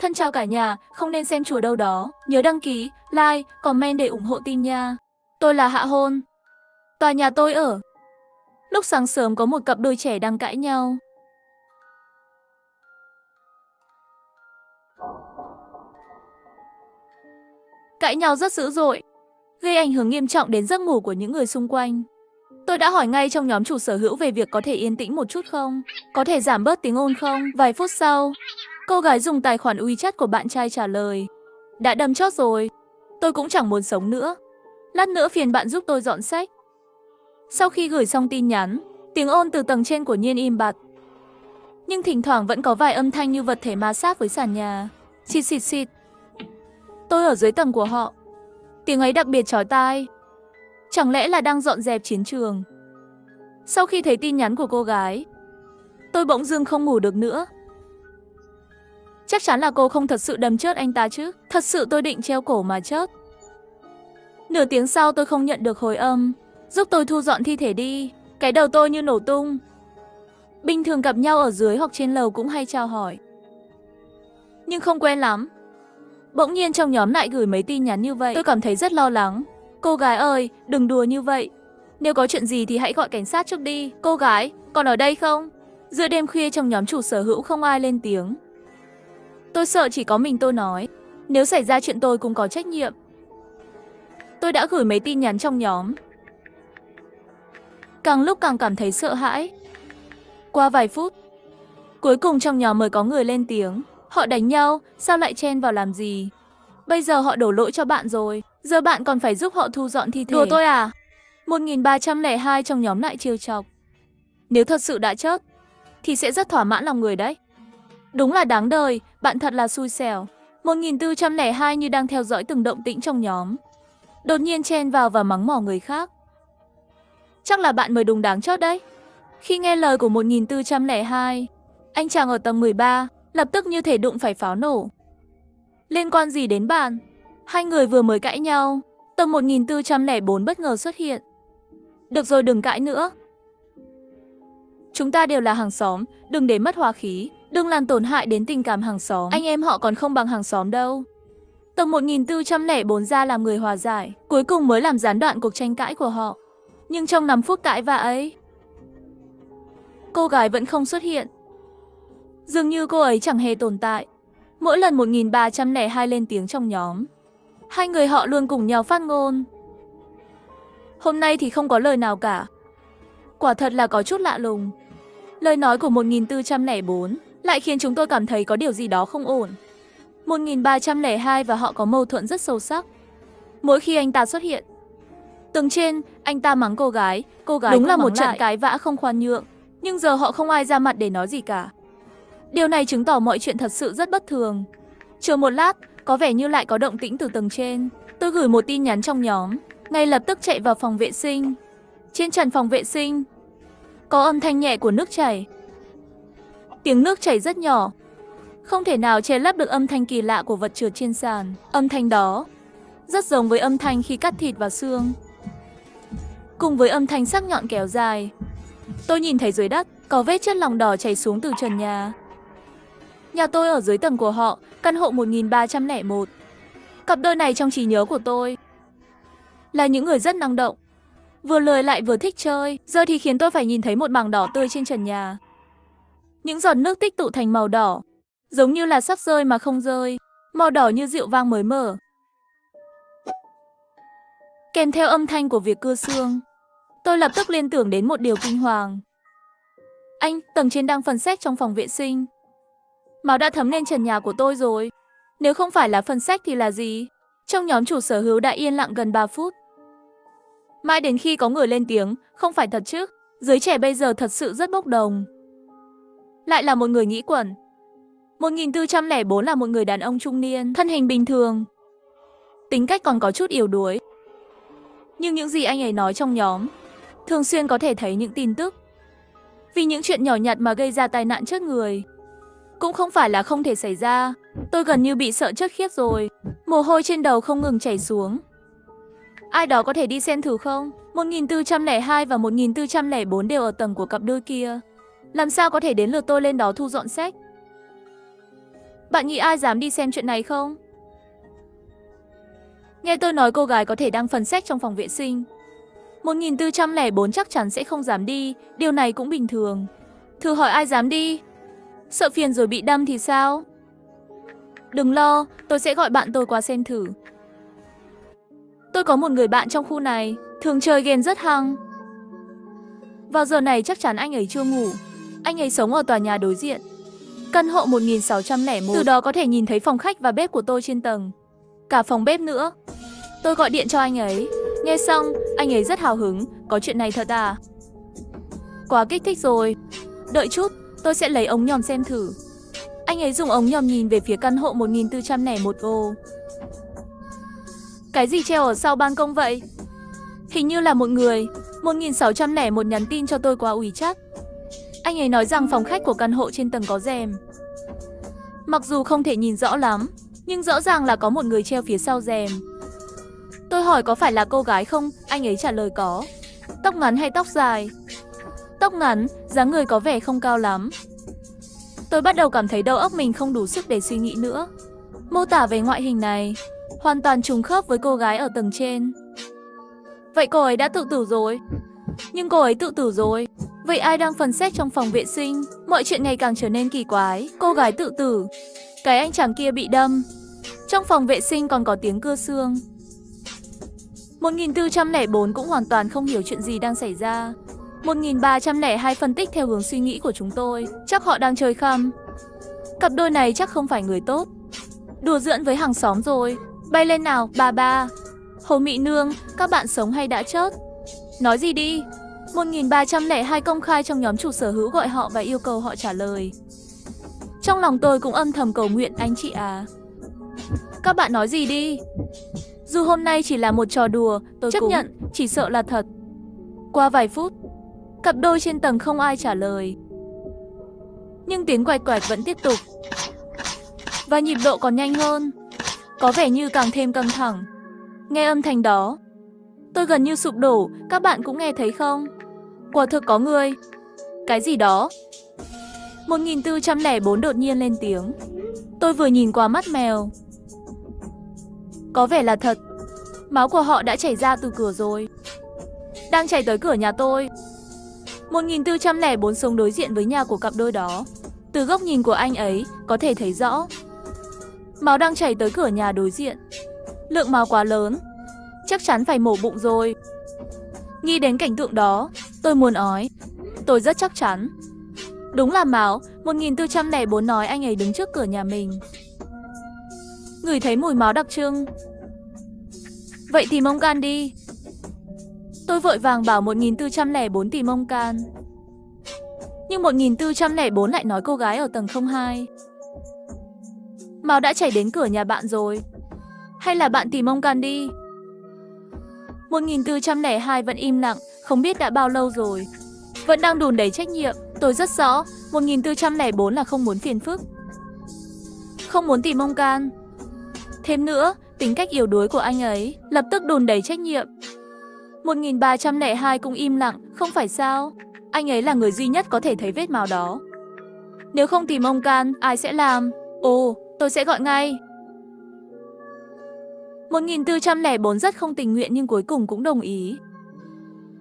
Thân chào cả nhà, không nên xem chùa đâu đó. Nhớ đăng ký, like, comment để ủng hộ tin nha. Tôi là Hạ Hôn. Tòa nhà tôi ở. Lúc sáng sớm có một cặp đôi trẻ đang cãi nhau. Cãi nhau rất dữ dội, gây ảnh hưởng nghiêm trọng đến giấc ngủ của những người xung quanh. Tôi đã hỏi ngay trong nhóm chủ sở hữu về việc có thể yên tĩnh một chút không? Có thể giảm bớt tiếng ồn không? Vài phút sau, cô gái dùng tài khoản WeChat của bạn trai trả lời: đã đâm chót rồi, tôi cũng chẳng muốn sống nữa. Lát nữa phiền bạn giúp tôi dọn sách. Sau khi gửi xong tin nhắn, tiếng ồn từ tầng trên của Nhiên im bặt. Nhưng thỉnh thoảng vẫn có vài âm thanh như vật thể ma sát với sàn nhà. Xịt xịt xịt. Tôi ở dưới tầng của họ. Tiếng ấy đặc biệt chói tai. Chẳng lẽ là đang dọn dẹp chiến trường? Sau khi thấy tin nhắn của cô gái, tôi bỗng dưng không ngủ được nữa. Chắc chắn là cô không thật sự đâm chớt anh ta chứ. Thật sự tôi định treo cổ mà chớt. Nửa tiếng sau tôi không nhận được hồi âm. Giúp tôi thu dọn thi thể đi. Cái đầu tôi như nổ tung. Bình thường gặp nhau ở dưới hoặc trên lầu cũng hay chào hỏi, nhưng không quen lắm. Bỗng nhiên trong nhóm lại gửi mấy tin nhắn như vậy. Tôi cảm thấy rất lo lắng. Cô gái ơi, đừng đùa như vậy. Nếu có chuyện gì thì hãy gọi cảnh sát trước đi. Cô gái, còn ở đây không? Giữa đêm khuya trong nhóm chủ sở hữu không ai lên tiếng. Tôi sợ chỉ có mình tôi nói. Nếu xảy ra chuyện tôi cũng có trách nhiệm. Tôi đã gửi mấy tin nhắn trong nhóm. Càng lúc càng cảm thấy sợ hãi. Qua vài phút, cuối cùng trong nhóm mới có người lên tiếng. Họ đánh nhau, sao lại chen vào làm gì? Bây giờ họ đổ lỗi cho bạn rồi. Giờ bạn còn phải giúp họ thu dọn thi thể. Đùa tôi à? 1302 trong nhóm lại trêu chọc. Nếu thật sự đã chết, thì sẽ rất thỏa mãn lòng người đấy. Đúng là đáng đời, bạn thật là xui xẻo. 1402 như đang theo dõi từng động tĩnh trong nhóm. Đột nhiên chen vào và mắng mỏ người khác. Chắc là bạn mới đúng đáng chót đấy. Khi nghe lời của 1402, anh chàng ở tầng 13 lập tức như thể đụng phải pháo nổ. Liên quan gì đến bạn? Hai người vừa mới cãi nhau, tầng 1404 bất ngờ xuất hiện. Được rồi, đừng cãi nữa. Chúng ta đều là hàng xóm, đừng để mất hòa khí, đừng làm tổn hại đến tình cảm hàng xóm. Anh em họ còn không bằng hàng xóm đâu. Tầng 1404 ra làm người hòa giải, cuối cùng mới làm gián đoạn cuộc tranh cãi của họ. Nhưng trong 5 phút cãi vã ấy, cô gái vẫn không xuất hiện. Dường như cô ấy chẳng hề tồn tại. Mỗi lần 1302 lên tiếng trong nhóm, hai người họ luôn cùng nhau phát ngôn. Hôm nay thì không có lời nào cả. Quả thật là có chút lạ lùng. Lời nói của 1404 lại khiến chúng tôi cảm thấy có điều gì đó không ổn. 1302 và họ có mâu thuẫn rất sâu sắc. Mỗi khi anh ta xuất hiện, tầng trên, anh ta mắng cô gái đúng là một trận cãi vã không khoan nhượng. Nhưng giờ họ không ai ra mặt để nói gì cả. Điều này chứng tỏ mọi chuyện thật sự rất bất thường. Chờ một lát, có vẻ như lại có động tĩnh từ tầng trên. Tôi gửi một tin nhắn trong nhóm, ngay lập tức chạy vào phòng vệ sinh. Trên trần phòng vệ sinh, có âm thanh nhẹ của nước chảy. Tiếng nước chảy rất nhỏ, không thể nào che lấp được âm thanh kỳ lạ của vật trượt trên sàn. Âm thanh đó rất giống với âm thanh khi cắt thịt và xương, cùng với âm thanh sắc nhọn kéo dài. Tôi nhìn thấy dưới đất có vết chất lỏng đỏ chảy xuống từ trần nhà. Nhà tôi ở dưới tầng của họ, căn hộ 1301. Cặp đôi này trong trí nhớ của tôi là những người rất năng động, vừa lười lại vừa thích chơi. Giờ thì khiến tôi phải nhìn thấy một mảng đỏ tươi trên trần nhà. Những giọt nước tích tụ thành màu đỏ, giống như là sắp rơi mà không rơi, màu đỏ như rượu vang mới mở. Kèm theo âm thanh của việc cưa xương, tôi lập tức liên tưởng đến một điều kinh hoàng. Anh, tầng trên đang phân xét trong phòng vệ sinh. Máu đã thấm lên trần nhà của tôi rồi. Nếu không phải là phân xét thì là gì? Trong nhóm chủ sở hữu đã yên lặng gần 3 phút. Mãi đến khi có người lên tiếng, không phải thật chứ? Giới trẻ bây giờ thật sự rất bốc đồng. Lại là một người nghĩ quẩn. 1404 là một người đàn ông trung niên, thân hình bình thường, tính cách còn có chút yếu đuối. Nhưng những gì anh ấy nói trong nhóm, thường xuyên có thể thấy những tin tức. Vì những chuyện nhỏ nhặt mà gây ra tai nạn chết người cũng không phải là không thể xảy ra. Tôi gần như bị sợ chết khiếp rồi. Mồ hôi trên đầu không ngừng chảy xuống. Ai đó có thể đi xem thử không? 1402 và 1404 đều ở tầng của cặp đôi kia. Làm sao có thể đến lượt tôi lên đó thu dọn sách? Bạn nghĩ ai dám đi xem chuyện này không? Nghe tôi nói cô gái có thể đang phần sex trong phòng vệ sinh. 1404 chắc chắn sẽ không dám đi, điều này cũng bình thường. Thử hỏi ai dám đi? Sợ phiền rồi bị đâm thì sao? Đừng lo, tôi sẽ gọi bạn tôi qua xem thử. Tôi có một người bạn trong khu này, thường chơi game rất hăng. Vào giờ này chắc chắn anh ấy chưa ngủ. Anh ấy sống ở tòa nhà đối diện. Căn hộ 1601, từ đó có thể nhìn thấy phòng khách và bếp của tôi trên tầng. Cả phòng bếp nữa. Tôi gọi điện cho anh ấy. Nghe xong, anh ấy rất hào hứng. Có chuyện này thật à? Quá kích thích rồi. Đợi chút, tôi sẽ lấy ống nhòm xem thử. Anh ấy dùng ống nhòm nhìn về phía căn hộ 1401 ô. Cái gì treo ở sau ban công vậy? Hình như là một người. 1601 nhắn tin cho tôi qua WeChat. Anh ấy nói rằng phòng khách của căn hộ trên tầng có rèm. Mặc dù không thể nhìn rõ lắm, nhưng rõ ràng là có một người treo phía sau rèm. Tôi hỏi có phải là cô gái không, anh ấy trả lời có. Tóc ngắn hay tóc dài? Tóc ngắn, dáng người có vẻ không cao lắm. Tôi bắt đầu cảm thấy đầu óc mình không đủ sức để suy nghĩ nữa. Mô tả về ngoại hình này hoàn toàn trùng khớp với cô gái ở tầng trên. Vậy cô ấy đã tự tử rồi. Nhưng cô ấy tự tử rồi. Vậy ai đang phần sex trong phòng vệ sinh? Mọi chuyện ngày càng trở nên kỳ quái. Cô gái tự tử. Cái anh chàng kia bị đâm. Trong phòng vệ sinh còn có tiếng cưa xương. 1404 cũng hoàn toàn không hiểu chuyện gì đang xảy ra. 1302 phân tích theo hướng suy nghĩ của chúng tôi. Chắc họ đang chơi khăm. Cặp đôi này chắc không phải người tốt. Đùa giỡn với hàng xóm rồi. Bay lên nào, bà. Hồ Mị Nương, các bạn sống hay đã chết? Nói gì đi? 1302 công khai trong nhóm chủ sở hữu gọi họ và yêu cầu họ trả lời. Trong lòng tôi cũng âm thầm cầu nguyện anh chị à. Các bạn nói gì đi? Dù hôm nay chỉ là một trò đùa, tôi chấp nhận, chỉ sợ là thật. Qua vài phút, cặp đôi trên tầng không ai trả lời. Nhưng tiếng quạch quạch vẫn tiếp tục. Và nhịp độ còn nhanh hơn. Có vẻ như càng thêm căng thẳng. Nghe âm thanh đó, tôi gần như sụp đổ, các bạn cũng nghe thấy không? Quả thực có người. Cái gì đó? 1404 đột nhiên lên tiếng. Tôi vừa nhìn qua mắt mèo. Có vẻ là thật. Máu của họ đã chảy ra từ cửa rồi. Đang chảy tới cửa nhà tôi. 1404 sống đối diện với nhà của cặp đôi đó. Từ góc nhìn của anh ấy, có thể thấy rõ. Máu đang chảy tới cửa nhà đối diện. Lượng máu quá lớn. Chắc chắn phải mổ bụng rồi. Nghĩ đến cảnh tượng đó, tôi muốn ói. Tôi rất chắc chắn. Đúng là máu. 1404 nói anh ấy đứng trước cửa nhà mình. Ngửi thấy mùi máu đặc trưng. Vậy tìm ông can đi. Tôi vội vàng bảo 1404 tìm ông can. Nhưng 1404 lại nói cô gái ở tầng 02. Máu đã chảy đến cửa nhà bạn rồi. Hay là bạn tìm ông can đi? 1402 vẫn im lặng, không biết đã bao lâu rồi. Vẫn đang đùn đẩy trách nhiệm. Tôi rất rõ, 1404 là không muốn phiền phức. Không muốn tìm ông can. Thêm nữa, tính cách yếu đuối của anh ấy, lập tức đùn đẩy trách nhiệm. 1302 cũng im lặng, không phải sao? Anh ấy là người duy nhất có thể thấy vết máu đó. Nếu không tìm ông can, ai sẽ làm? Ồ, tôi sẽ gọi ngay. 1404 rất không tình nguyện nhưng cuối cùng cũng đồng ý.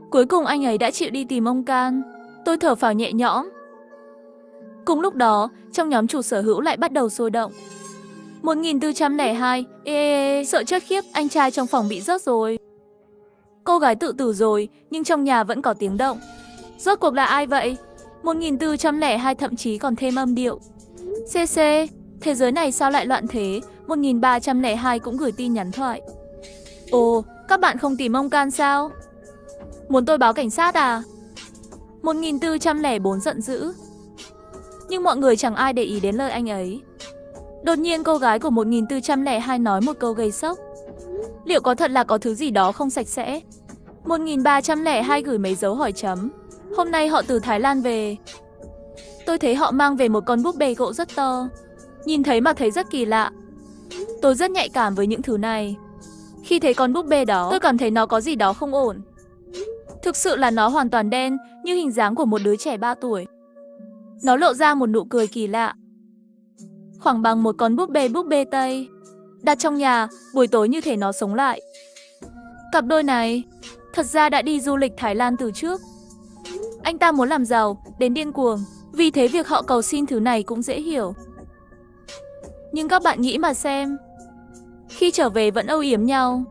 Cuối cùng anh ấy đã chịu đi tìm ông can. Tôi thở phào nhẹ nhõm. Cùng lúc đó, trong nhóm chủ sở hữu lại bắt đầu sôi động. 1402, sợ chết khiếp, anh trai trong phòng bị rớt rồi. Cô gái tự tử rồi, nhưng trong nhà vẫn có tiếng động. Rốt cuộc là ai vậy? 1402 thậm chí còn thêm âm điệu. CC, thế giới này sao lại loạn thế? 1302 cũng gửi tin nhắn thoại. Ồ, các bạn không tìm ông can sao? Muốn tôi báo cảnh sát à? 1404 giận dữ. Nhưng mọi người chẳng ai để ý đến lời anh ấy. Đột nhiên cô gái của 1402 nói một câu gây sốc. Liệu có thật là có thứ gì đó không sạch sẽ? 1302 gửi mấy dấu hỏi chấm. Hôm nay họ từ Thái Lan về. Tôi thấy họ mang về một con búp bê gỗ rất to. Nhìn thấy mà thấy rất kỳ lạ. Tôi rất nhạy cảm với những thứ này. Khi thấy con búp bê đó, tôi cảm thấy nó có gì đó không ổn. Thực sự là nó hoàn toàn đen, như hình dáng của một đứa trẻ 3 tuổi. Nó lộ ra một nụ cười kỳ lạ. khoảng bằng một con búp bê Tây. Đặt trong nhà, buổi tối như thể nó sống lại. Cặp đôi này thật ra đã đi du lịch Thái Lan từ trước. Anh ta muốn làm giàu, đến điên cuồng, vì thế việc họ cầu xin thứ này cũng dễ hiểu. Nhưng các bạn nghĩ mà xem, khi trở về vẫn âu yếm nhau,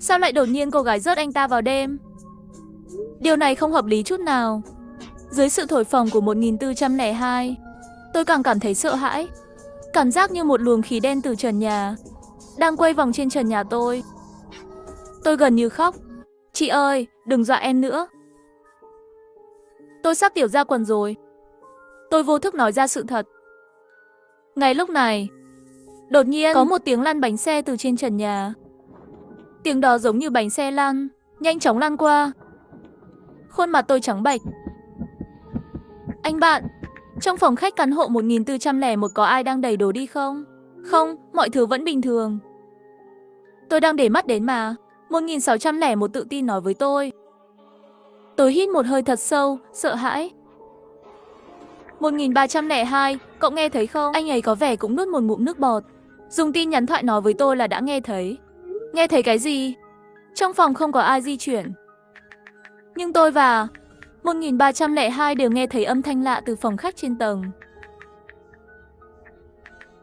sao lại đột nhiên cô gái rớt anh ta vào đêm? Điều này không hợp lý chút nào. Dưới sự thổi phồng của 1402, tôi càng cảm thấy sợ hãi. Cảm giác như một luồng khí đen từ trần nhà đang quay vòng trên trần nhà tôi. Tôi gần như khóc. Chị ơi, đừng dọa em nữa. Tôi sắp tiểu ra quần rồi. Tôi vô thức nói ra sự thật. Ngay lúc này, đột nhiên có một tiếng lăn bánh xe từ trên trần nhà. Tiếng đó giống như bánh xe lăn, nhanh chóng lăn qua. Khuôn mặt tôi trắng bệch. Anh bạn, trong phòng khách căn hộ 1401 có ai đang đẩy đồ đi không? Không, mọi thứ vẫn bình thường. Tôi đang để mắt đến mà. 1601 tự tin nói với tôi. Tôi hít một hơi thật sâu, sợ hãi. 1302, cậu nghe thấy không? Anh ấy có vẻ cũng nuốt một ngụm nước bọt. Dùng tin nhắn thoại nói với tôi là đã nghe thấy. Nghe thấy cái gì? Trong phòng không có ai di chuyển. Nhưng tôi và 1302 đều nghe thấy âm thanh lạ từ phòng khách trên tầng.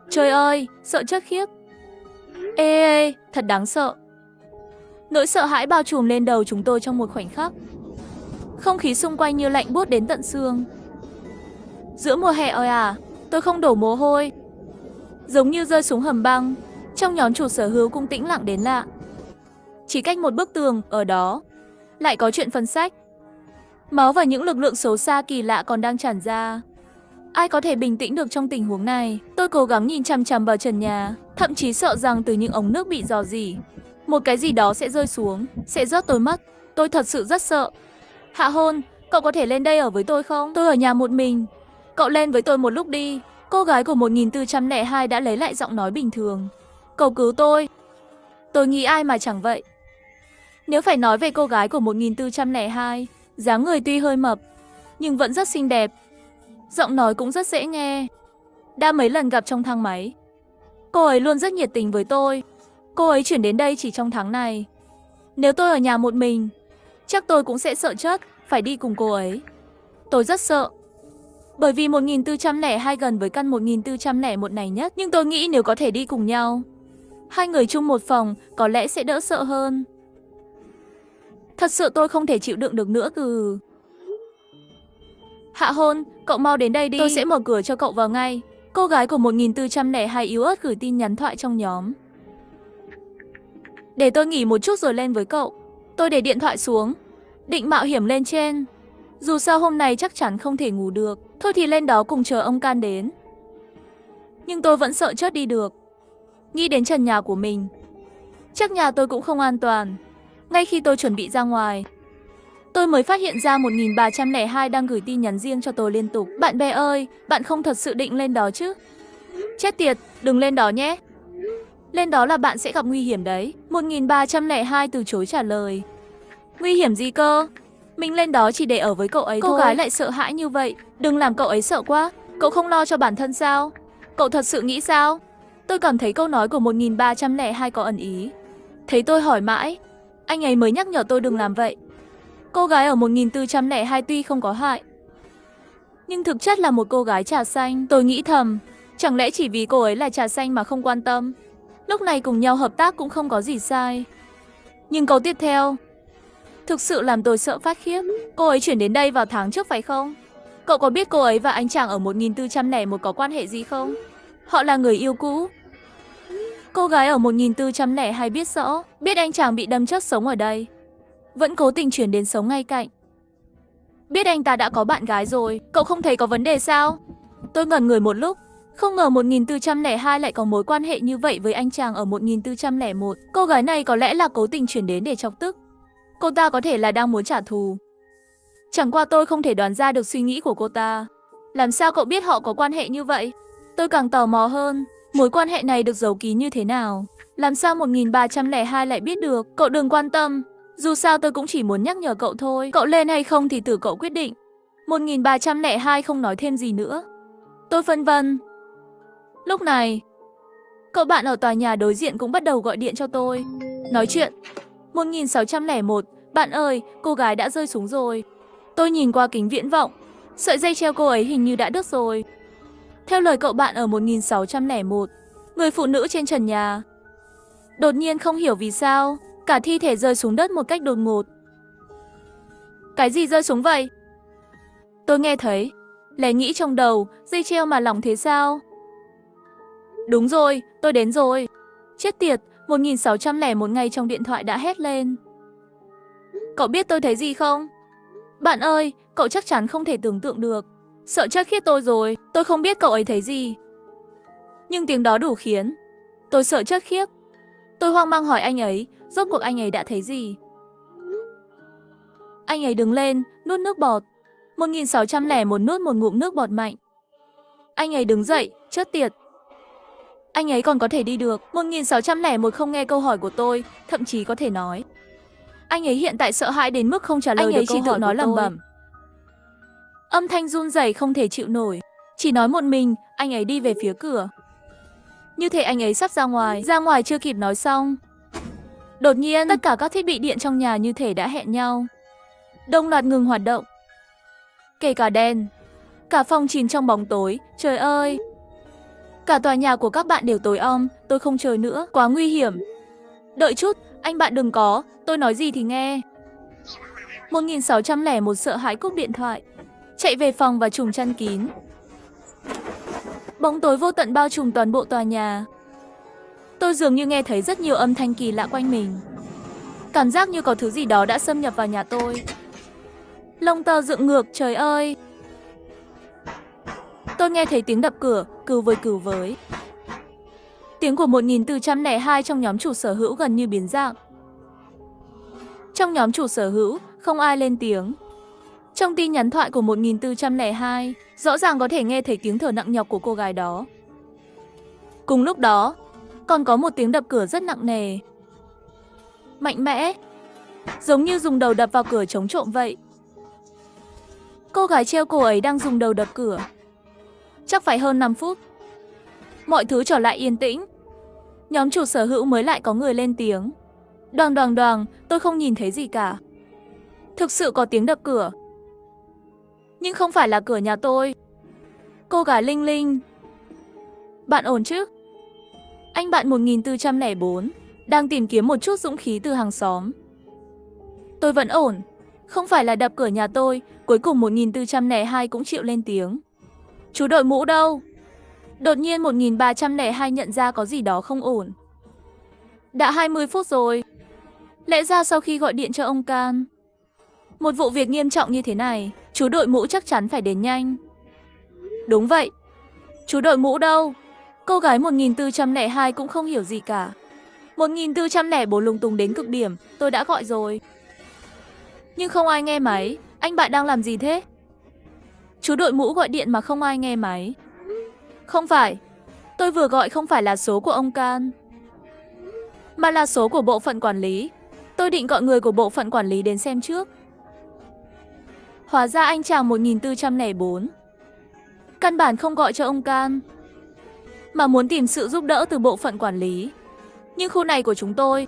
Trời ơi, sợ chết khiếp. Ê, thật đáng sợ. Nỗi sợ hãi bao trùm lên đầu chúng tôi trong một khoảnh khắc. Không khí xung quanh như lạnh buốt đến tận xương. Giữa mùa hè oi tôi không đổ mồ hôi. Giống như rơi xuống hầm băng. Trong nhóm chủ sở hữu cũng tĩnh lặng đến lạ. Chỉ cách một bức tường, ở đó lại có chuyện phân sách. Máu và những lực lượng xấu xa kỳ lạ còn đang tràn ra. Ai có thể bình tĩnh được trong tình huống này? Tôi cố gắng nhìn chằm chằm vào trần nhà, thậm chí sợ rằng từ những ống nước bị rò rỉ, một cái gì đó sẽ rơi xuống, sẽ rớt tôi mất. Tôi thật sự rất sợ. Hạ Hôn, cậu có thể lên đây ở với tôi không? Tôi ở nhà một mình. Cậu lên với tôi một lúc đi. Cô gái của 1402 đã lấy lại giọng nói bình thường. Cầu cứu tôi. Tôi nghĩ ai mà chẳng vậy. Nếu phải nói về cô gái của 1402, dáng người tuy hơi mập, nhưng vẫn rất xinh đẹp. Giọng nói cũng rất dễ nghe. Đã mấy lần gặp trong thang máy. Cô ấy luôn rất nhiệt tình với tôi. Cô ấy chuyển đến đây chỉ trong tháng này. Nếu tôi ở nhà một mình, chắc tôi cũng sẽ sợ chết, phải đi cùng cô ấy. Tôi rất sợ. Bởi vì 1402 gần với căn 1401 này nhất. Nhưng tôi nghĩ nếu có thể đi cùng nhau, hai người chung một phòng có lẽ sẽ đỡ sợ hơn. Thật sự tôi không thể chịu đựng được nữa cừ. Hạ Hôn, cậu mau đến đây đi. Tôi sẽ mở cửa cho cậu vào ngay. Cô gái của 1402 yếu ớt gửi tin nhắn thoại trong nhóm. Để tôi nghỉ một chút rồi lên với cậu. Tôi để điện thoại xuống, định mạo hiểm lên trên. Dù sao hôm nay chắc chắn không thể ngủ được. Thôi thì lên đó cùng chờ ông Can đến. Nhưng tôi vẫn sợ chết đi được. Nghĩ đến trần nhà của mình. Chắc nhà tôi cũng không an toàn. Ngay khi tôi chuẩn bị ra ngoài, tôi mới phát hiện ra 1302 đang gửi tin nhắn riêng cho tôi liên tục. Bạn bè ơi, bạn không thật sự định lên đó chứ? Chết tiệt, đừng lên đó nhé. Lên đó là bạn sẽ gặp nguy hiểm đấy. 1302 từ chối trả lời. Nguy hiểm gì cơ? Mình lên đó chỉ để ở với cậu ấy thôi. Cô gái lại sợ hãi như vậy. Đừng làm cậu ấy sợ quá. Cậu không lo cho bản thân sao? Cậu thật sự nghĩ sao? Tôi cảm thấy câu nói của 1302 có ẩn ý. Thấy tôi hỏi mãi, anh ấy mới nhắc nhở tôi đừng làm vậy. Cô gái ở 1402 tuy không có hại, nhưng thực chất là một cô gái trà xanh. Tôi nghĩ thầm, chẳng lẽ chỉ vì cô ấy là trà xanh mà không quan tâm? Lúc này cùng nhau hợp tác cũng không có gì sai. Nhưng câu tiếp theo thực sự làm tôi sợ phát khiếp. Cô ấy chuyển đến đây vào tháng trước phải không? Cậu có biết cô ấy và anh chàng ở 1401 có quan hệ gì không? Họ là người yêu cũ. Cô gái ở 1402 biết rõ, biết anh chàng bị đâm chết sống ở đây, vẫn cố tình chuyển đến sống ngay cạnh. Biết anh ta đã có bạn gái rồi, cậu không thấy có vấn đề sao? Tôi ngẩn người một lúc, không ngờ 1402 lại có mối quan hệ như vậy với anh chàng ở 1401. Cô gái này có lẽ là cố tình chuyển đến để chọc tức. Cô ta có thể là đang muốn trả thù. Chẳng qua tôi không thể đoán ra được suy nghĩ của cô ta. Làm sao cậu biết họ có quan hệ như vậy? Tôi càng tò mò hơn, mối quan hệ này được giấu kín như thế nào? Làm sao 1302 lại biết được? Cậu đừng quan tâm, dù sao tôi cũng chỉ muốn nhắc nhở cậu thôi. Cậu lên hay không thì tự cậu quyết định. 1302 không nói thêm gì nữa. Tôi phân vân. Lúc này, cậu bạn ở tòa nhà đối diện cũng bắt đầu gọi điện cho tôi. Nói chuyện. 1601, bạn ơi, cô gái đã rơi xuống rồi. Tôi nhìn qua kính viễn vọng. Sợi dây treo cô ấy hình như đã đứt rồi. Theo lời cậu bạn ở 1601, người phụ nữ trên trần nhà. Đột nhiên không hiểu vì sao, cả thi thể rơi xuống đất một cách đột ngột. Cái gì rơi xuống vậy? Tôi nghe thấy, lẻ nghĩ trong đầu, dây treo mà lỏng thế sao? Đúng rồi, tôi đến rồi. Chết tiệt, 1601 ngay trong điện thoại đã hét lên. Cậu biết tôi thấy gì không? Bạn ơi, cậu chắc chắn không thể tưởng tượng được. Sợ chết khiếp tôi rồi, tôi không biết cậu ấy thấy gì. Nhưng tiếng đó đủ khiến tôi sợ chết khiếp. Tôi hoang mang hỏi anh ấy, rốt cuộc anh ấy đã thấy gì? Anh ấy đứng lên, nuốt nước bọt. 1601 nuốt một ngụm nước bọt mạnh. Anh ấy đứng dậy, chết tiệt. Anh ấy còn có thể đi được. 1601 không nghe câu hỏi của tôi, thậm chí có thể nói. Anh ấy hiện tại sợ hãi đến mức không trả lời được câu hỏi của tôi. Anh ấy chỉ tự nói lẩm bẩm. Âm thanh run rẩy không thể chịu nổi. Chỉ nói một mình, anh ấy đi về phía cửa. Như thể anh ấy sắp ra ngoài chưa kịp nói xong. Đột nhiên, tất cả các thiết bị điện trong nhà như thể đã hẹn nhau. Đồng loạt ngừng hoạt động. Kể cả đèn. Cả phòng chìm trong bóng tối, trời ơi. Cả tòa nhà của các bạn đều tối om, tôi không chơi nữa, quá nguy hiểm. Đợi chút, anh bạn đừng có, tôi nói gì thì nghe. 1601 sợ hãi cúp điện thoại. Chạy về phòng và trùm chăn kín. Bóng tối vô tận bao trùm toàn bộ tòa nhà. Tôi dường như nghe thấy rất nhiều âm thanh kỳ lạ quanh mình. Cảm giác như có thứ gì đó đã xâm nhập vào nhà tôi. Lông tơ dựng ngược, trời ơi. Tôi nghe thấy tiếng đập cửa, cừu với. Tiếng của 1402 trong nhóm chủ sở hữu gần như biến dạng. Trong nhóm chủ sở hữu, không ai lên tiếng. Trong tin nhắn thoại của 1402, rõ ràng có thể nghe thấy tiếng thở nặng nhọc của cô gái đó. Cùng lúc đó, còn có một tiếng đập cửa rất nặng nề. Mạnh mẽ, giống như dùng đầu đập vào cửa chống trộm vậy. Cô gái treo cổ ấy đang dùng đầu đập cửa. Chắc phải hơn 5 phút. Mọi thứ trở lại yên tĩnh. Nhóm chủ sở hữu mới lại có người lên tiếng. Đoàng, tôi không nhìn thấy gì cả. Thực sự có tiếng đập cửa. Nhưng không phải là cửa nhà tôi. Cô gái Linh Linh. Bạn ổn chứ? Anh bạn 1404 đang tìm kiếm một chút dũng khí từ hàng xóm. Tôi vẫn ổn. Không phải là đập cửa nhà tôi. Cuối cùng 1402 cũng chịu lên tiếng. Chú đội mũ đâu? Đột nhiên 1302 nhận ra có gì đó không ổn. Đã 20 phút rồi. Lẽ ra sau khi gọi điện cho ông Can, một vụ việc nghiêm trọng như thế này, chú đội mũ chắc chắn phải đến nhanh. Đúng vậy. Chú đội mũ đâu? Cô gái 1402 cũng không hiểu gì cả. 1404 lung tung đến cực điểm, tôi đã gọi rồi. Nhưng không ai nghe máy, anh bạn đang làm gì thế? Chú đội mũ gọi điện mà không ai nghe máy. Không phải, tôi vừa gọi không phải là số của ông Can, mà là số của bộ phận quản lý. Tôi định gọi người của bộ phận quản lý đến xem trước. Hóa ra anh chàng 1404 căn bản không gọi cho ông Can, mà muốn tìm sự giúp đỡ từ bộ phận quản lý. Nhưng khu này của chúng tôi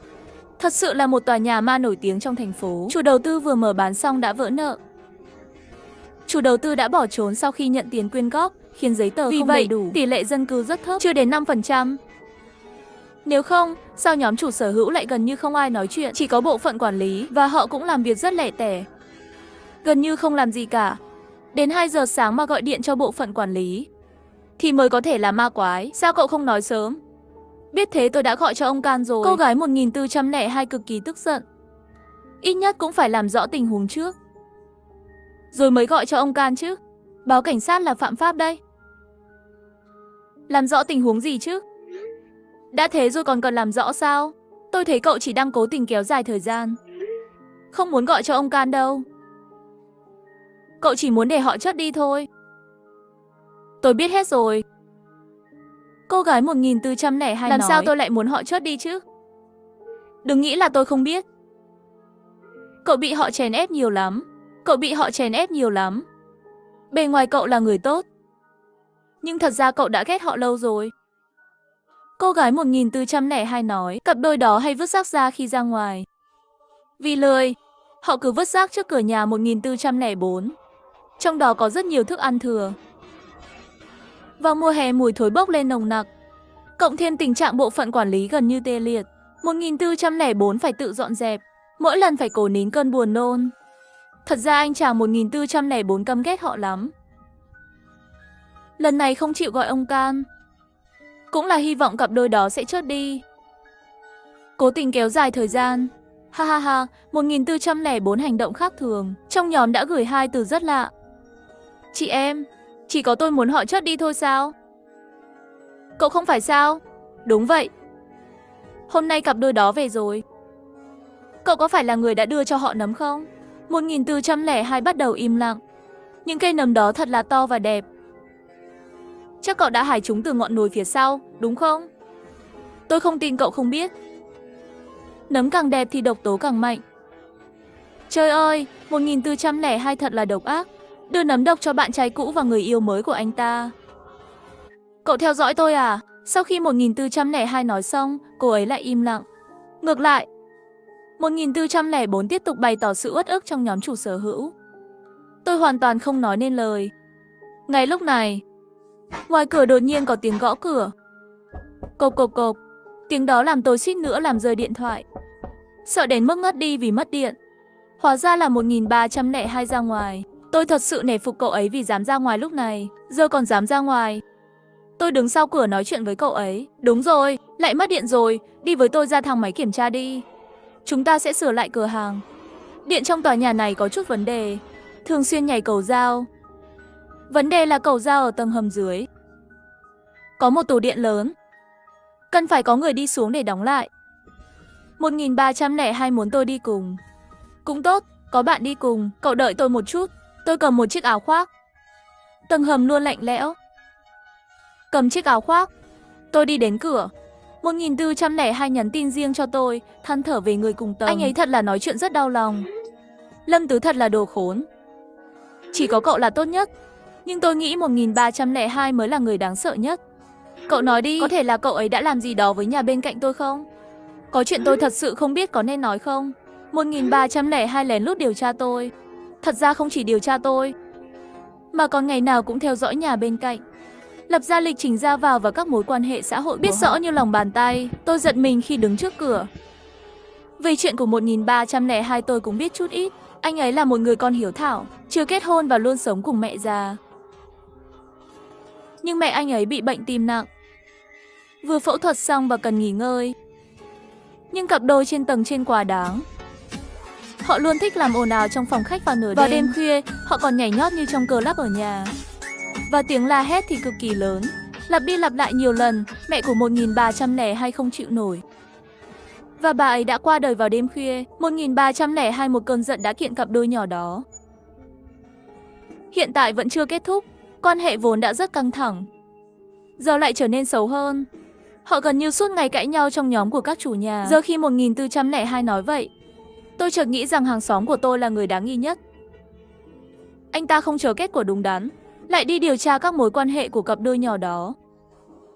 thật sự là một tòa nhà ma nổi tiếng trong thành phố. Chủ đầu tư vừa mở bán xong đã vỡ nợ. Chủ đầu tư đã bỏ trốn sau khi nhận tiền quyên góp, khiến giấy tờ không đầy đủ. Tỷ lệ dân cư rất thấp, chưa đến 5%. Nếu không, sao nhóm chủ sở hữu lại gần như không ai nói chuyện, chỉ có bộ phận quản lý và họ cũng làm việc rất lẻ tẻ. Gần như không làm gì cả. Đến 2 giờ sáng mà gọi điện cho bộ phận quản lý thì mới có thể là ma quái. Sao cậu không nói sớm? Biết thế tôi đã gọi cho ông Can rồi. Cô gái 1402 cực kỳ tức giận. Ít nhất cũng phải làm rõ tình huống trước, rồi mới gọi cho ông Can chứ. Báo cảnh sát là phạm pháp đây. Làm rõ tình huống gì chứ? Đã thế rồi còn cần làm rõ sao? Tôi thấy cậu chỉ đang cố tình kéo dài thời gian. Không muốn gọi cho ông Can đâu. Cậu chỉ muốn để họ chất đi thôi. Tôi biết hết rồi. Cô gái 1402 làm nói. Sao tôi lại muốn họ chớt đi chứ? Đừng nghĩ là tôi không biết. Cậu bị họ chèn ép nhiều lắm. Cậu bị họ chèn ép nhiều lắm. Bề ngoài cậu là người tốt, nhưng thật ra cậu đã ghét họ lâu rồi. Cô gái 1402 nói, cặp đôi đó hay vứt rác ra khi ra ngoài. Vì lười, họ cứ vứt rác trước cửa nhà 1404. Trong đó có rất nhiều thức ăn thừa. Vào mùa hè mùi thối bốc lên nồng nặc, cộng thêm tình trạng bộ phận quản lý gần như tê liệt. 1404 phải tự dọn dẹp, mỗi lần phải cố nín cơn buồn nôn. Thật ra anh chàng 1404 căm ghét họ lắm. Lần này không chịu gọi ông Can, cũng là hy vọng cặp đôi đó sẽ chớt đi. Cố tình kéo dài thời gian. Ha ha ha, 1404 hành động khác thường. Trong nhóm đã gửi 2 từ rất lạ. Chị em, chỉ có tôi muốn họ chớt đi thôi sao? Cậu không phải sao? Đúng vậy. Hôm nay cặp đôi đó về rồi. Cậu có phải là người đã đưa cho họ nấm không? 1402 bắt đầu im lặng. Những cây nấm đó thật là to và đẹp. Chắc cậu đã hái chúng từ ngọn núi phía sau, đúng không? Tôi không tin cậu không biết. Nấm càng đẹp thì độc tố càng mạnh. Trời ơi, 1402 thật là độc ác. Đưa nấm độc cho bạn trai cũ và người yêu mới của anh ta. Cậu theo dõi tôi à? Sau khi 1402 nói xong, cô ấy lại im lặng. Ngược lại, 1404 tiếp tục bày tỏ sự uất ức trong nhóm chủ sở hữu. Tôi hoàn toàn không nói nên lời. Ngay lúc này, ngoài cửa đột nhiên có tiếng gõ cửa. Cộp cộp cộp. Tiếng đó làm tôi suýt nữa làm rơi điện thoại. Sợ đến mức ngất đi vì mất điện. Hóa ra là 1302 ra ngoài. Tôi thật sự nể phục cậu ấy vì dám ra ngoài lúc này. Giờ còn dám ra ngoài. Tôi đứng sau cửa nói chuyện với cậu ấy. Đúng rồi, lại mất điện rồi. Đi với tôi ra thang máy kiểm tra đi. Chúng ta sẽ sửa lại cửa hàng. Điện trong tòa nhà này có chút vấn đề. Thường xuyên nhảy cầu dao. Vấn đề là cầu dao ở tầng hầm dưới. Có một tủ điện lớn. Cần phải có người đi xuống để đóng lại. 1302 muốn tôi đi cùng. Cũng tốt, có bạn đi cùng. Cậu đợi tôi một chút. Tôi cầm một chiếc áo khoác. Tầng hầm luôn lạnh lẽo. Cầm chiếc áo khoác, tôi đi đến cửa. 1402 nhắn tin riêng cho tôi, than thở về người cùng tầng. Anh ấy thật là nói chuyện rất đau lòng. Lâm Tứ thật là đồ khốn. Chỉ có cậu là tốt nhất. Nhưng tôi nghĩ 1302 mới là người đáng sợ nhất. Cậu nói đi, có thể là cậu ấy đã làm gì đó với nhà bên cạnh tôi không? Có chuyện tôi thật sự không biết có nên nói không? 1302 lén lút điều tra tôi. Thật ra không chỉ điều tra tôi, mà còn ngày nào cũng theo dõi nhà bên cạnh. Lập ra lịch trình ra vào và các mối quan hệ xã hội biết rõ như lòng bàn tay. Tôi giật mình khi đứng trước cửa. Về chuyện của 1302 tôi cũng biết chút ít. Anh ấy là một người con hiếu thảo, chưa kết hôn và luôn sống cùng mẹ già. Nhưng mẹ anh ấy bị bệnh tim nặng, vừa phẫu thuật xong và cần nghỉ ngơi. Nhưng cặp đôi trên tầng trên quá đáng. Họ luôn thích làm ồn ào trong phòng khách vào nửa đêm. Vào đêm khuya, họ còn nhảy nhót như trong club ở nhà. Và tiếng la hét thì cực kỳ lớn. Lặp đi lặp lại nhiều lần, mẹ của 1302 không chịu nổi. Và bà ấy đã qua đời vào đêm khuya. 1302 một cơn giận đã kiện cặp đôi nhỏ đó. Hiện tại vẫn chưa kết thúc. Quan hệ vốn đã rất căng thẳng, giờ lại trở nên xấu hơn. Họ gần như suốt ngày cãi nhau trong nhóm của các chủ nhà. Giờ khi 1402 nói vậy, tôi chợt nghĩ rằng hàng xóm của tôi là người đáng nghi nhất. Anh ta không chờ kết quả đúng đắn, lại đi điều tra các mối quan hệ của cặp đôi nhỏ đó.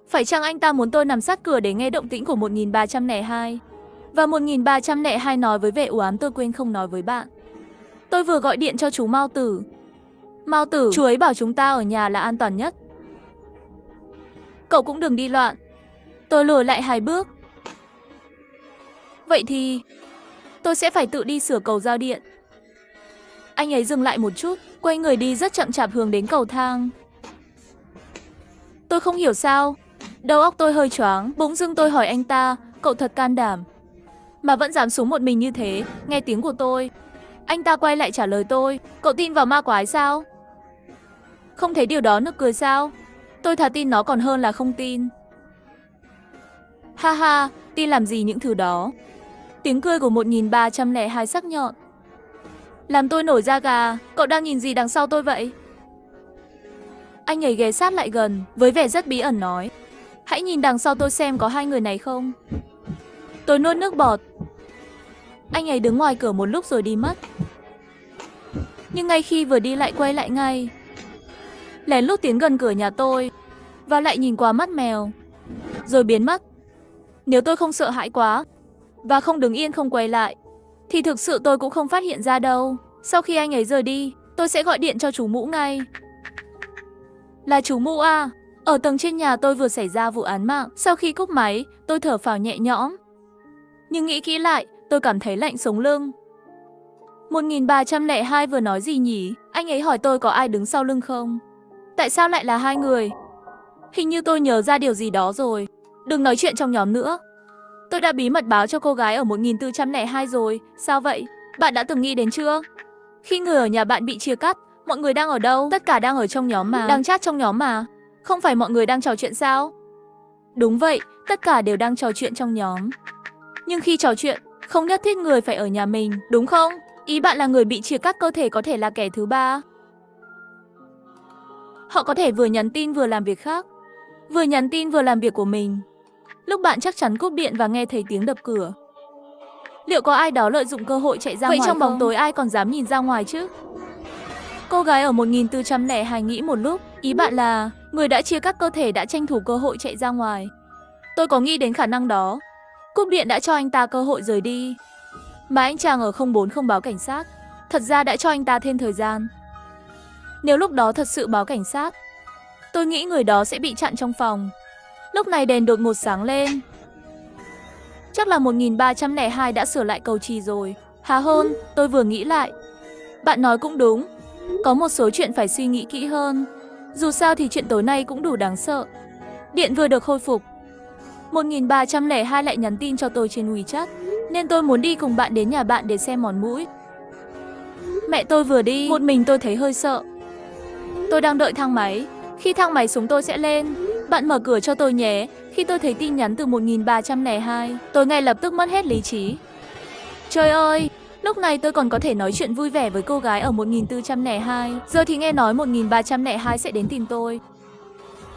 Phải chăng anh ta muốn tôi nằm sát cửa để nghe động tĩnh của 1302? Và 1302 nói với vẻ u ám, tôi quên không nói với bạn. Tôi vừa gọi điện cho chú Mao Tử. Mao Tử, chú ấy bảo chúng ta ở nhà là an toàn nhất. Cậu cũng đừng đi loạn. Tôi lùi lại 2 bước. Vậy thì tôi sẽ phải tự đi sửa cầu giao điện. Anh ấy dừng lại một chút, quay người đi rất chậm chạp hướng đến cầu thang. Tôi không hiểu sao, đầu óc tôi hơi choáng. Bỗng dưng tôi hỏi anh ta, cậu thật can đảm, mà vẫn dám xuống một mình như thế, nghe tiếng của tôi. Anh ta quay lại trả lời tôi, cậu tin vào ma quái sao? Không thấy điều đó nực cười sao? Tôi thà tin nó còn hơn là không tin. Ha ha, tin làm gì những thứ đó. Tiếng cười của 1302 sắc nhọn, làm tôi nổi da gà. Cậu đang nhìn gì đằng sau tôi vậy? Anh ấy ghé sát lại gần, với vẻ rất bí ẩn nói, hãy nhìn đằng sau tôi xem có 2 người này không. Tôi nuốt nước bọt. Anh ấy đứng ngoài cửa một lúc rồi đi mất. Nhưng ngay khi vừa đi lại quay lại ngay, lén lút tiến gần cửa nhà tôi, và lại nhìn qua mắt mèo, rồi biến mất. Nếu tôi không sợ hãi quá và không đứng yên không quay lại thì thực sự tôi cũng không phát hiện ra đâu. Sau khi anh ấy rời đi, tôi sẽ gọi điện cho chú Mũ ngay. Là chú Mũ à? Ở tầng trên nhà tôi vừa xảy ra vụ án mạng. Sau khi cúp máy, tôi thở phào nhẹ nhõm. Nhưng nghĩ kỹ lại, tôi cảm thấy lạnh sống lưng. 1302 vừa nói gì nhỉ? Anh ấy hỏi tôi có ai đứng sau lưng không? Tại sao lại là hai người? Hình như tôi nhớ ra điều gì đó rồi. Đừng nói chuyện trong nhóm nữa. Tôi đã bí mật báo cho cô gái ở 1402 rồi. Sao vậy? Bạn đã từng nghĩ đến chưa? Khi người ở nhà bạn bị chia cắt, mọi người đang ở đâu? Tất cả đang ở trong nhóm mà. Đang chat trong nhóm mà. Không phải mọi người đang trò chuyện sao? Đúng vậy, tất cả đều đang trò chuyện trong nhóm. Nhưng khi trò chuyện, không nhất thiết người phải ở nhà mình, đúng không? Ý bạn là người bị chia cắt cơ thể có thể là kẻ thứ ba. Họ có thể vừa nhắn tin vừa làm việc khác. Vừa nhắn tin vừa làm việc của mình. Lúc bạn chắc chắn cúp điện và nghe thấy tiếng đập cửa. Liệu có ai đó lợi dụng cơ hội chạy ra ngoài không? Vậy trong bóng tối ai còn dám nhìn ra ngoài chứ? Cô gái ở 1402 nghĩ một lúc. Ý bạn là người đã chia cắt cơ thể đã tranh thủ cơ hội chạy ra ngoài. Tôi có nghĩ đến khả năng đó. Cúp điện đã cho anh ta cơ hội rời đi. Mà anh chàng ở 04 không báo cảnh sát. Thật ra đã cho anh ta thêm thời gian. Nếu lúc đó thật sự báo cảnh sát, tôi nghĩ người đó sẽ bị chặn trong phòng. Lúc này đèn đột ngột sáng lên. Chắc là 1302 đã sửa lại cầu trì rồi. Há hôn, tôi vừa nghĩ lại. Bạn nói cũng đúng. Có một số chuyện phải suy nghĩ kỹ hơn. Dù sao thì chuyện tối nay cũng đủ đáng sợ. Điện vừa được khôi phục. 1302 lại nhắn tin cho tôi trên WeChat. Nên tôi muốn đi cùng bạn đến nhà bạn để xem mòn mũi. Mẹ tôi vừa đi, một mình tôi thấy hơi sợ. Tôi đang đợi thang máy. Khi thang máy xuống tôi sẽ lên. Bạn mở cửa cho tôi nhé. Khi tôi thấy tin nhắn từ 1302, tôi ngay lập tức mất hết lý trí. Trời ơi, lúc này tôi còn có thể nói chuyện vui vẻ với cô gái ở 1402. Giờ thì nghe nói 1302 sẽ đến tìm tôi.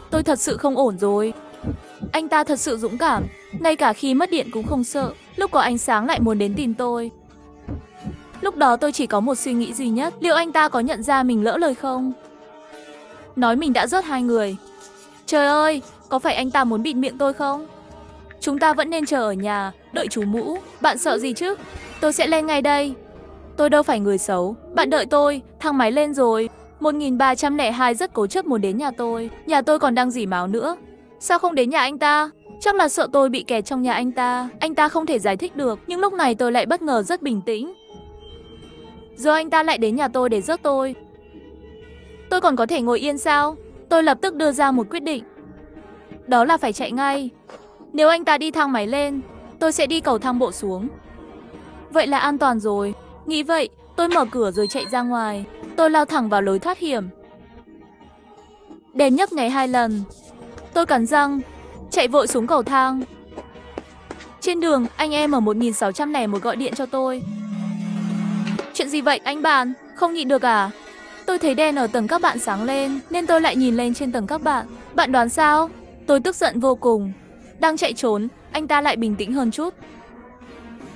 Tôi thật sự không ổn rồi. Anh ta thật sự dũng cảm. Ngay cả khi mất điện cũng không sợ. Lúc có ánh sáng lại muốn đến tìm tôi. Lúc đó tôi chỉ có một suy nghĩ duy nhất. Liệu anh ta có nhận ra mình lỡ lời không? Nói mình đã rớt hai người. Trời ơi, có phải anh ta muốn bịt miệng tôi không? Chúng ta vẫn nên chờ ở nhà, đợi chú Mũ. Bạn sợ gì chứ? Tôi sẽ lên ngay đây. Tôi đâu phải người xấu. Bạn đợi tôi, thang máy lên rồi. 1302 rất cố chấp muốn đến nhà tôi. Nhà tôi còn đang rỉ máu nữa. Sao không đến nhà anh ta? Chắc là sợ tôi bị kẹt trong nhà anh ta. Anh ta không thể giải thích được. Nhưng lúc này tôi lại bất ngờ rất bình tĩnh. Giờ anh ta lại đến nhà tôi để rước tôi. Tôi còn có thể ngồi yên sao? Tôi lập tức đưa ra một quyết định. Đó là phải chạy ngay. Nếu anh ta đi thang máy lên, tôi sẽ đi cầu thang bộ xuống. Vậy là an toàn rồi. Nghĩ vậy, tôi mở cửa rồi chạy ra ngoài. Tôi lao thẳng vào lối thoát hiểm. Đèn nhấp nháy 2 lần. Tôi cắn răng, chạy vội xuống cầu thang. Trên đường, anh em ở 1601 gọi điện cho tôi. Chuyện gì vậy anh bạn? Không nhịn được à? Tôi thấy đèn ở tầng các bạn sáng lên, nên tôi lại nhìn lên trên tầng các bạn. Bạn đoán sao? Tôi tức giận vô cùng. Đang chạy trốn, anh ta lại bình tĩnh hơn chút.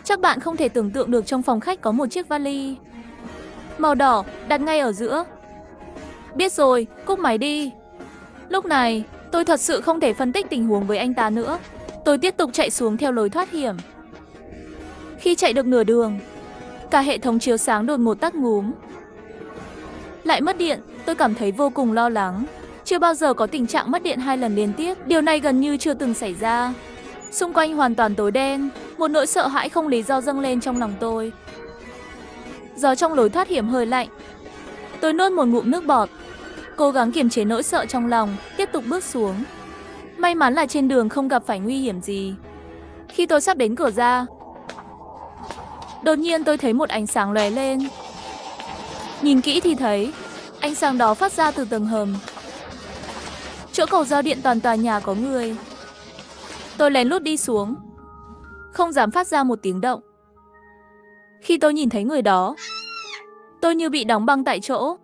Chắc bạn không thể tưởng tượng được trong phòng khách có một chiếc vali màu đỏ đặt ngay ở giữa. Biết rồi, cúp máy đi. Lúc này, tôi thật sự không thể phân tích tình huống với anh ta nữa. Tôi tiếp tục chạy xuống theo lối thoát hiểm. Khi chạy được nửa đường, cả hệ thống chiếu sáng đột ngột tắt ngúm. Lại mất điện, tôi cảm thấy vô cùng lo lắng. Chưa bao giờ có tình trạng mất điện 2 lần liên tiếp. Điều này gần như chưa từng xảy ra. Xung quanh hoàn toàn tối đen. Một nỗi sợ hãi không lý do dâng lên trong lòng tôi. Gió trong lối thoát hiểm hơi lạnh. Tôi nuốt một ngụm nước bọt. Cố gắng kiềm chế nỗi sợ trong lòng, tiếp tục bước xuống. May mắn là trên đường không gặp phải nguy hiểm gì. Khi tôi sắp đến cửa ra, đột nhiên tôi thấy một ánh sáng lóe lên. Nhìn kỹ thì thấy ánh sáng đó phát ra từ tầng hầm. Chỗ cầu giao điện toàn tòa nhà có người. Tôi lén lút đi xuống, không dám phát ra một tiếng động. Khi tôi nhìn thấy người đó, tôi như bị đóng băng tại chỗ.